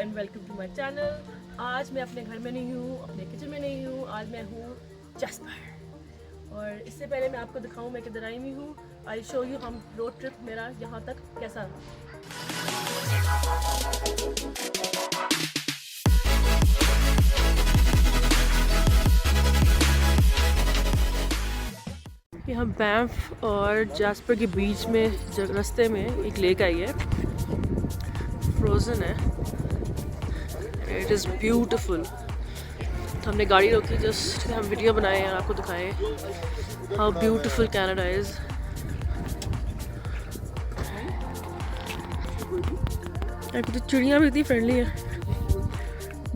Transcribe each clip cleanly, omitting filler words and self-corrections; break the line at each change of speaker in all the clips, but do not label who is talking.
And welcome to my channel. आज मैं अपने घर में नहीं हूँ, अपने किचन में नहीं हूँ, आज मैं हूँ जैस्पर। और इससे पहले मैं आपको दिखाऊँ मैं किधर आई हुई हूँ। आई शो यू हम रोड ट्रिप मेरा यहाँ तक कैसा रहा। यहाँ बैंफ और जास्पर के बीच में रास्ते में एक लेक आई है, फ्रोजन है, इट इज़ ब्यूटिफुल। तो हमने गाड़ी रोकी जस्ट हम वीडियो बनाए और आपको दिखाएं हाउ ब्यूटिफुल कनाडा इज़। तो चिड़ियाँ भी इतनी फ्रेंडली है,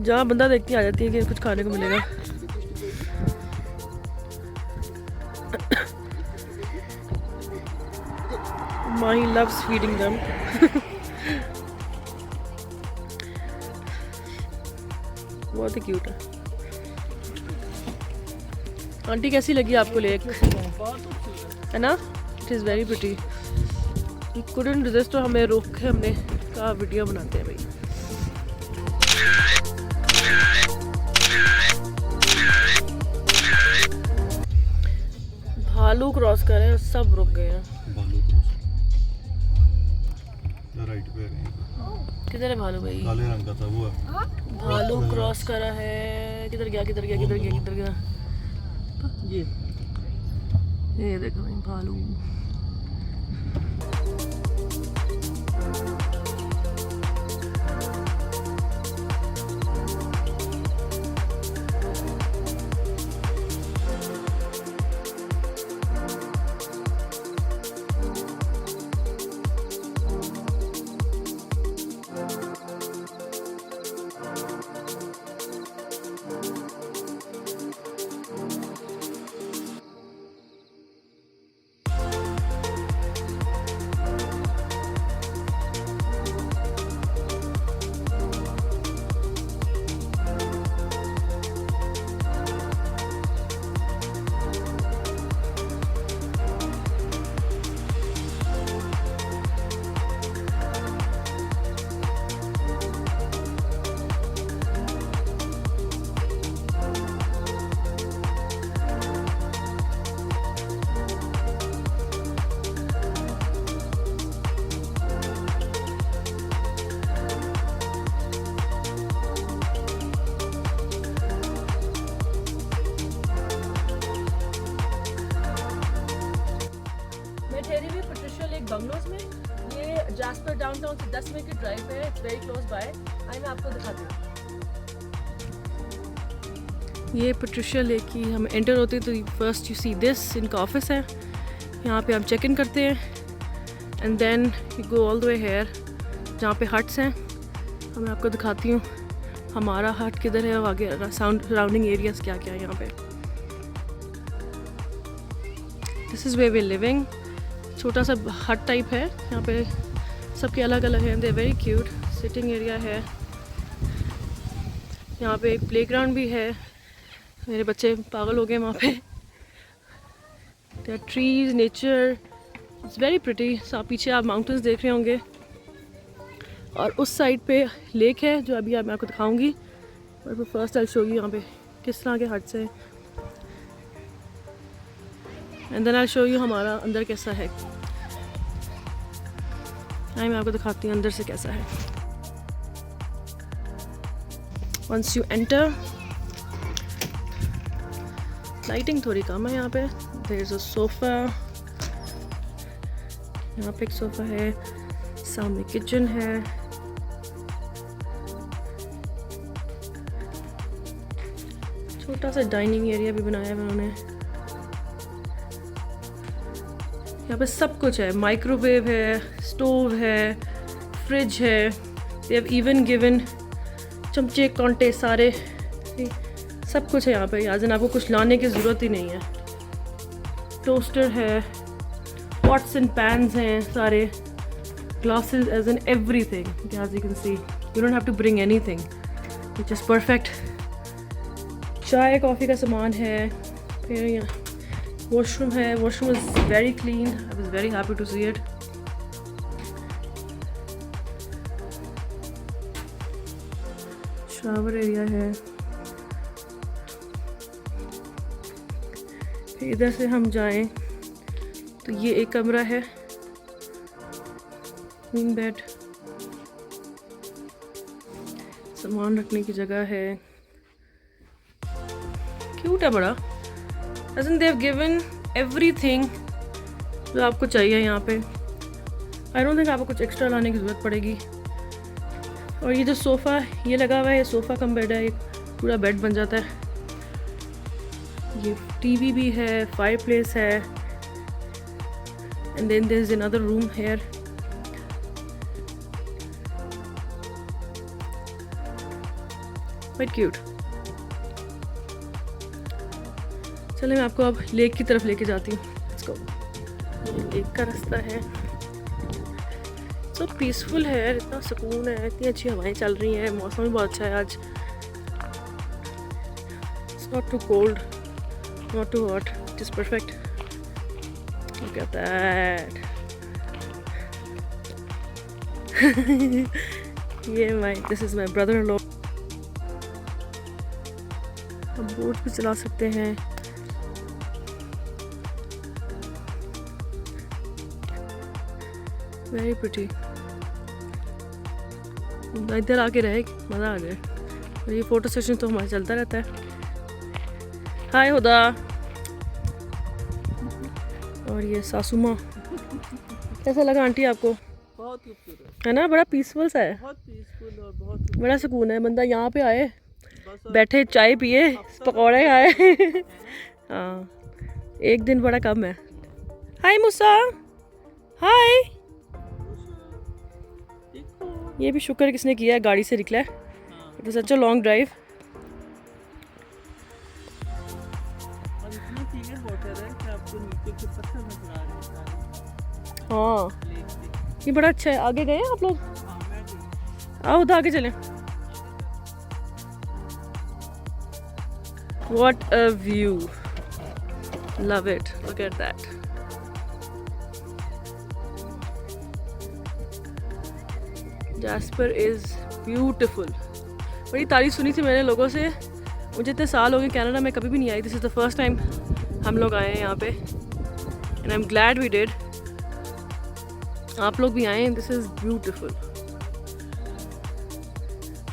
जहाँ बंदा देखती आ जाती है कि कुछ खाने को मिलेगा। Mahi loves feeding them. बहुत ही क्यूट है। आंटी कैसी लगी आपको लेक? है ना? It is very pretty. We couldn't resist, तो हमें रोक के हमने कहा वीडियो बनाते हैं भाई। भालू क्रॉस कर रहे हैं, सब रुक गए हैं।
राइट पे है।
किधर है भालू भाई?
काले रंग का था वो है।
भालू क्रॉस करा है। किधर गया किधर गया किधर गया किधर गया? ये देखो भाई भालू। Patricia Lake बंगलोज में। ये जास्पर डाउनटाउन से 10 मिनट की ड्राइव है, इट्स वेरी क्लोज बाय। आई मैं आपको दिखाती हूँ। ये पेट्रिशिया लेक की हम एंटर होते हैं तो फर्स्ट यू सी दिस, इनका ऑफिस है। यहाँ पे हम चेक इन करते हैं and then you go all the way here जहाँ पे हट्स हैं। मैं आपको दिखाती हूँ हमारा हट किधर है, आगे सराउंडिंग एरियाज क्या क्या है यहाँ पे। This is way we living. छोटा सा हट टाइप है, यहाँ पे सबके अलग अलग हैं। They very cute. Sitting area है, यहाँ पे एक प्लेग्राउंड भी है। मेरे बच्चे पागल हो गए वहाँ पे। There trees, nature, it's very pretty. आप पीछे आप माउंटेन्स देख रहे होंगे और उस साइड पे लेक है जो अभी मैं आपको दिखाऊंगी। और फर्स्ट आई शो यू यहाँ पे किस तरह के हट्स हैं and then I show you हमारा अंदर कैसा है। मैं आपको दिखाती हूँ अंदर से कैसा है। वंस यू एंटर, लाइटिंग थोड़ी कम है यहाँ पे। देयर इज अ सोफा, यहाँ पे एक सोफा है, सामने किचन है। छोटा सा डाइनिंग एरिया भी बनाया है उन्होंने। यहाँ पे सब कुछ है, माइक्रोवेव है, स्टोव है, फ्रिज है। दे हैव इवन गिवन चमचे कांटे सारे, सब कुछ है यहाँ पे। याजन आपको कुछ लाने की ज़रूरत ही नहीं है। टोस्टर है, पॉट्स एंड पैन्स हैं सारे, glasses as an everything. As you can see you don't have to bring anything, which is perfect. चाय कॉफ़ी का सामान है। फिर यहाँ वॉशरूम है, washroom is very clean. I was very happy to see it. Shower area है। फिर इधर से हम जाएं तो ये एक कमरा है, क्वीन बेड, सामान रखने की जगह है, क्यूट है बड़ा। Hasn't they have given everything जो आपको चाहिए यहाँ पे। आई डोंट थिंक आपको कुछ एक्स्ट्रा लाने की ज़रूरत पड़ेगी। और ये जो सोफ़ा ये लगा हुआ है, ये सोफ़ा कम बेड है, एक पूरा बेड बन जाता है। ये टीवी भी है, फायरप्लेस है, and then there is another room here. Quite cute. चलिए मैं आपको अब लेक की तरफ लेके जाती हूँ। Let's go. ये लेक का रास्ता है, सब पीसफुल है, इतना सुकून है, इतनी अच्छी हवाएं चल रही हैं, मौसम भी बहुत अच्छा है आज। It's not too cold, not too hot, it is perfect. Look at that. This is my brother in law. हम बोट भी चला सकते हैं। Very pretty. इधर आके रहे मज़ा आ जाए। और ये फ़ोटो सेशन तो हमारा चलता रहता है। हाय हुदा। और ये सासू माँ। कैसा लगा आंटी आपको?
बहुत खूबसूरत
है ना, बड़ा पीसफुल सा है,
बहुत पीसफुल और बहुत
बड़ा सुकून है। बंदा यहाँ पे आए,
बस
बैठे, चाय पिए, पकौड़े खाए। हाँ, एक दिन बड़ा कम है। हाय मूसा। हाय। ये भी शुक्र किसने किया है, गाड़ी से निकला है। It was such a long drive.
और इतनी क्लियर वाटर है कि आपको नीचे के पत्थर नजर आ रहे हैं।
हाँ,
लेक से
ये बड़ा अच्छा है। आगे गए आप लोग?
हाँ, मैं भी।
आओ उधर आगे चलें। What a view. Love it. Look at that. Jasper is beautiful. बड़ी तारीफ सुनी थी मैंने लोगों से। मुझे इतने साल हो गए कनाडा में, कभी भी नहीं आई। This is the first time हम लोग आए हैं यहाँ पे, and I am glad we did. आप लोग भी आए। This is beautiful.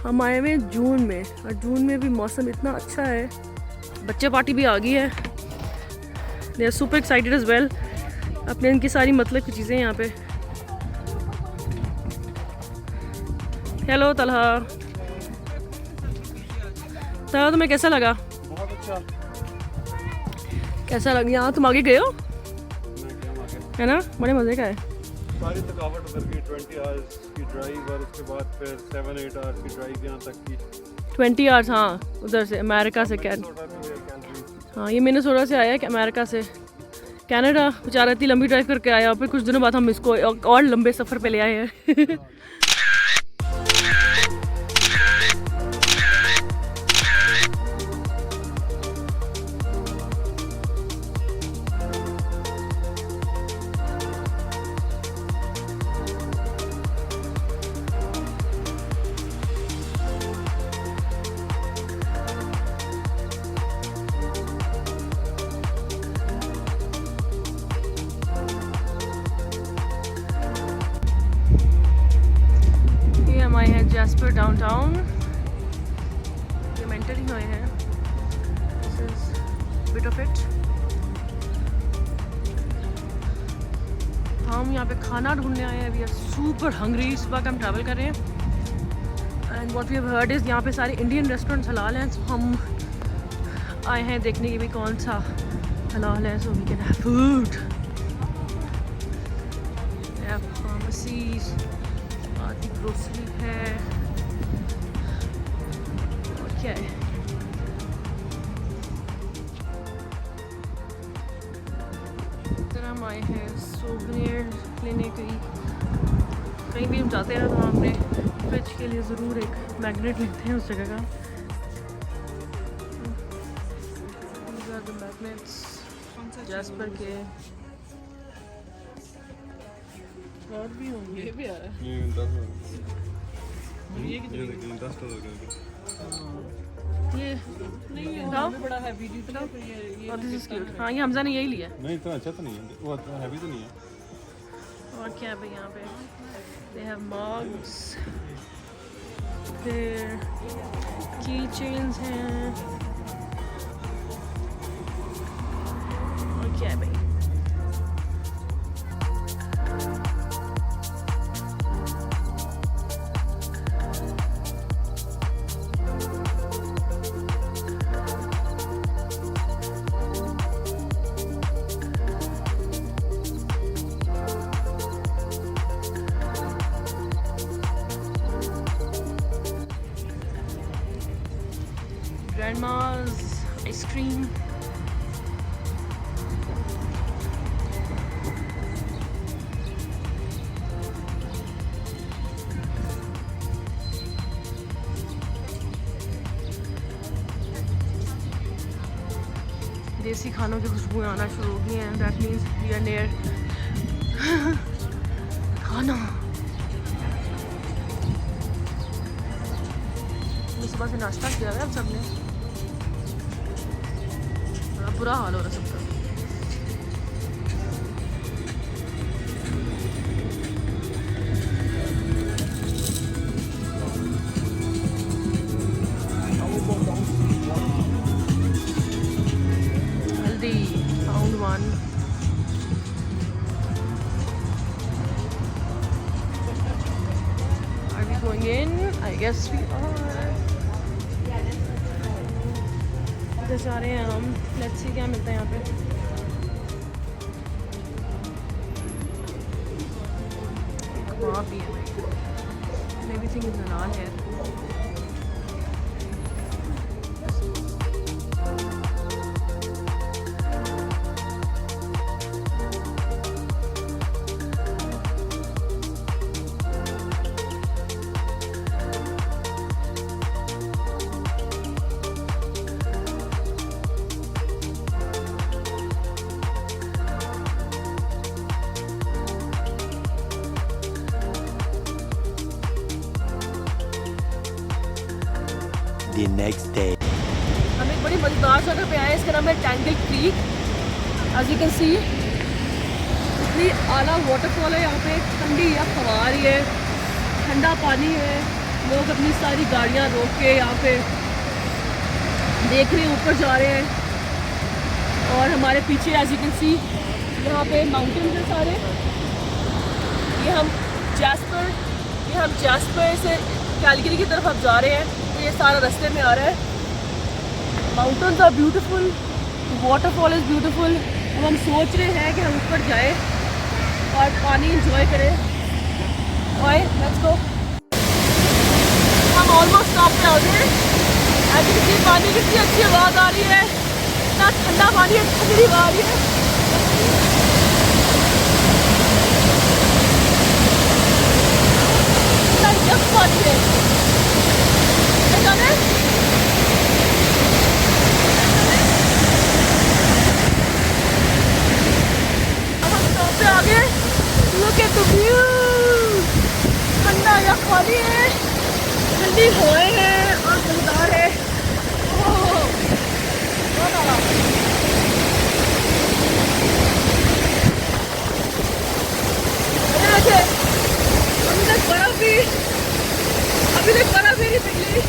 हम आए हुए हैं जून में, और जून में भी मौसम इतना अच्छा है। बच्चे पार्टी भी आ गई है। They are super excited as well. अपने इनकी सारी मतलब की चीज़ें यहाँ पे। हेलो तलहा। तलहा तुम्हें कैसा लगा?
बहुत अच्छा।
कैसा लगा? यहाँ तुम आगे गए हो?
मैं क्या आगे,
है ना, बड़े मज़े का है।
सारी थकावट उधर की 20 आवर्स की ड्राइव, और उसके बाद फिर 7-8 आवर्स की ड्राइव यहाँ तक की।
20 आवर्स। हाँ, उधर से अमेरिका से हाँ, ये मिनेसोटा से आया है अमेरिका से कनाडा। बेचारा इतनी लंबी ड्राइव करके आया, फिर कुछ दिनों बाद हम इसको और लंबे सफ़र पे ले आए हैं। Jasper Downtown. ये मेंटल ही हुए हैं। This is bit of it. हम यहाँ पे खाना ढूंढने आए हैं। We are super hungry. इस वक्त हम ट्रैवल कर रहे हैं, and what we have heard is यहाँ पे सारे इंडियन रेस्टोरेंट्स हलाल हैं। So हम आए हैं देखने के भी कौन सा हलाल है, so we can have food. They have pharmacies. आदि ग्रोसरी है। और क्या है? इधर हम आए हैं सोवेनियर लेने के लिए। कहीं भी हम जाते हैं तो हम अपने फ्रिज के लिए ज़रूर एक मैग्नेट लेते हैं उस जगह का। These are the magnets Jasper के।
और भी होंगे। ये भी आ रहा है।
ये 10 $10 का।
ये
नहीं ये
बताओ।
भी बड़ा हैवी ड्यूटी है, तो ये
और दिस इज क्यूट। हाँ, ये हमजा ने यही लिया है।
नहीं इतना अच्छा तो नहीं है, वो इतना हैवी तो नहीं है।
और क्या है भाई यहाँ पे? दे हैव मग्स, फिर की चेन्स हैं, और क्या है भाई? Grandma's ice cream. देसी खानों की खुशबू आना शुरू हो गई हैं। That means we are near खाना। सुबह से नाश्ता किया है अब सबने, बड़ा बुरा हाल हो रहा है सबका। Healthy, found one. Are we going in? I guess we are. इधर जा रहे हैं हम। लेट्स सी क्या मिलता है यहाँ पे। कबाब भी है। एवरीथिंग इज हलाल है।
The next day.
हम एक बड़ी मजेदार जगह पे आए हैं, इसका नाम है Tangle Creek. As you can see इतनी आला वाटरफॉल है यहाँ पे। ठंडी हवा आ रही है, ठंडा पानी है। लोग अपनी सारी गाड़ियाँ रोक के यहाँ पे देख रहे हैं, ऊपर जा रहे हैं। और हमारे पीछे एज यू कैन सी यहाँ पे माउंटेन्स हैं सारे। ये हम जैस्पर से कैलगरी की तरफ हम जा रहे हैं। ये सारा रास्ते में आ रहा है। Mountains are beautiful, waterfall is beautiful. अब हम सोच रहे हैं कि हम ऊपर जाए और पानी इंजॉय करें। ओए लेट्स गो। हम ऑलमोस्ट टॉप पे आ गए। ऐसी पानी की कितनी अच्छी आवाज़ आ रही है, इतना ठंडा पानी है, ठंडी हवा आ रही है। इतना पानी है। Look at the view. ठंडा या पानी है, ठंडी हवाएं हैं और मजेदार है। बहुत आला। अभी तक बर्फ भी नहीं पिघली।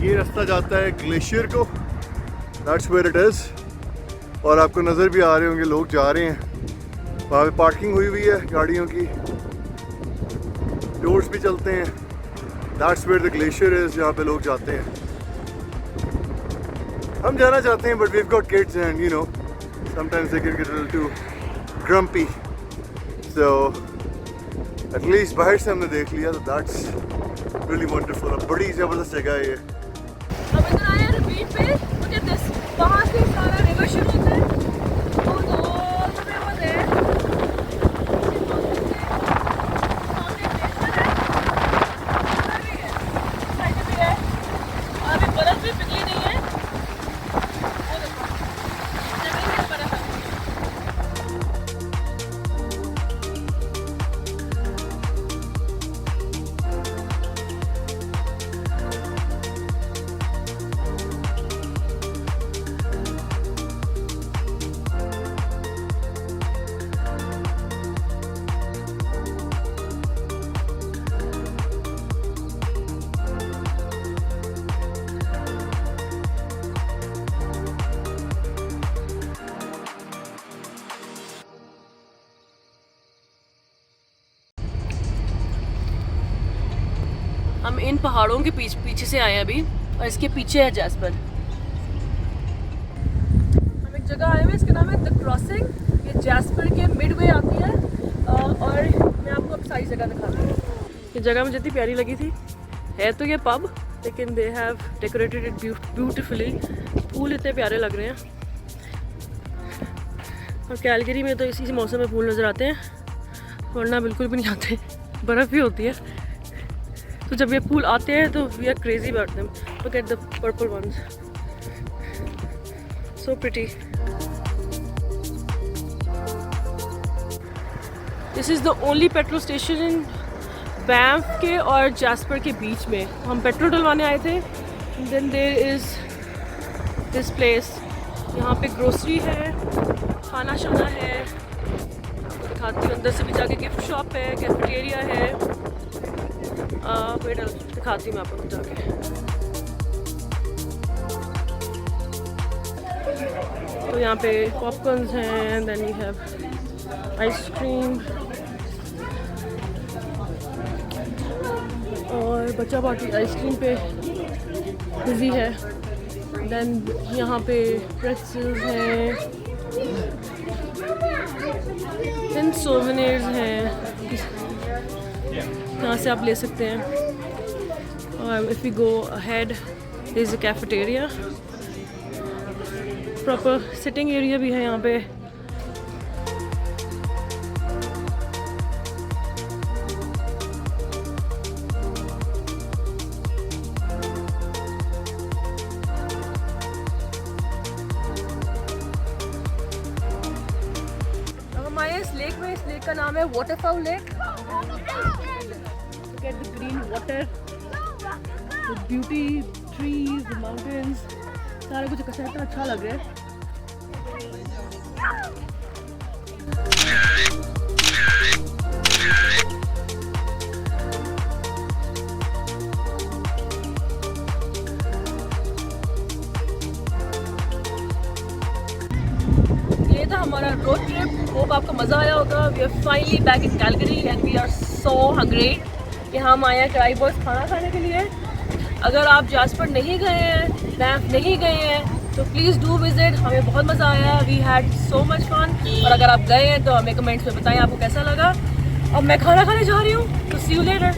ये रास्ता जाता है ग्लेशियर को, दैट्स वेयर इट इज़। और आपको नज़र भी आ रहे होंगे लोग जा रहे हैं, वहाँ पे पार्किंग हुई हुई है गाड़ियों की।
डोर्स भी चलते हैं। That's where the glacier is, जहाँ पे लोग जाते हैं। हम जाना चाहते हैं but we have got kids and you know sometimes they can get a little too grumpy, so at least बाहर से हमने देख लिया, तो दैट्स रियली वंडरफुल। बड़ी ज़बरदस्त जगह है ये।
हम इधर आए हैं रिपीट पे, मुझे दिस वहाँ से सारा रिवर शुरू होता है और all the way over there। सामने ग्लेशियर है, उधर भी है, इस साइड भी है, और अभी बर्फ भी पिघली नहीं है। वो देखो, जमीन पे बर्फ है। हम इन पहाड़ों के पीछे से आए हैं अभी, और इसके पीछे है जैस्पर। हम एक जगह आए हुए, इसका नाम है द क्रॉसिंग। ये जैस्पर के मिडवे आती है, और मैं आपको अब सारी जगह दिखाती हूँ। ये जगह मुझे इतनी प्यारी लगी थी। है तो ये पब, लेकिन they have decorated it beautifully. फूल इतने प्यारे लग रहे हैं, और कैलगरी में तो इसी मौसम में फूल नज़र आते हैं, वरना बिल्कुल भी नहीं आते। बर्फ़ भी होती है, तो जब ये फूल आते हैं तो we are crazy about them. Look at the purple ones, so pretty. This is the only petrol station in Banff के और जैस्पर के बीच में। हम पेट्रोल डलवाने आए थे। Then there is this place, यहाँ पे ग्रोसरी है, खाना शाना है, दिखाती हूँ। अंदर से भी जाके गिफ्ट शॉप है, कैफेटेरिया है। वेट दिखाती हूँ मैं आपको जाके। तो यहाँ पे पॉपकॉर्न्स हैं, देन वी हैव आइसक्रीम, और बच्चा पार्टी आइसक्रीम पे बिजी है। देन यहाँ पे प्रेट्ज़ल्स हैं, देन सोवेनिर्स हैं, यहाँ से आप ले सकते हैं। और if we go ahead there is a cafeteria, proper sitting area भी है यहाँ पे। हम आए इस लेक में, इस लेक का नाम है वाटरफाउल lake. Look at the green water, the beauty, trees, the mountains, सारा कुछ इकट्ठा इतना अच्छा लग रहा है। ये था हमारा रोड ट्रिप। होप आपको मज़ा आया होगा। We are finally back in Calgary and we are so hungry कि हम आए हैं कराई बॉस खाना खाने के लिए। अगर आप जास्पर नहीं गए हैं, बैंफ नहीं गए हैं, तो प्लीज़ डू विज़िट। हमें बहुत मज़ा आया, we had so much fun. और अगर आप गए हैं तो हमें कमेंट्स में बताएं आपको कैसा लगा। अब मैं खाना खाने जा रही हूँ, तो सी यू लेटर।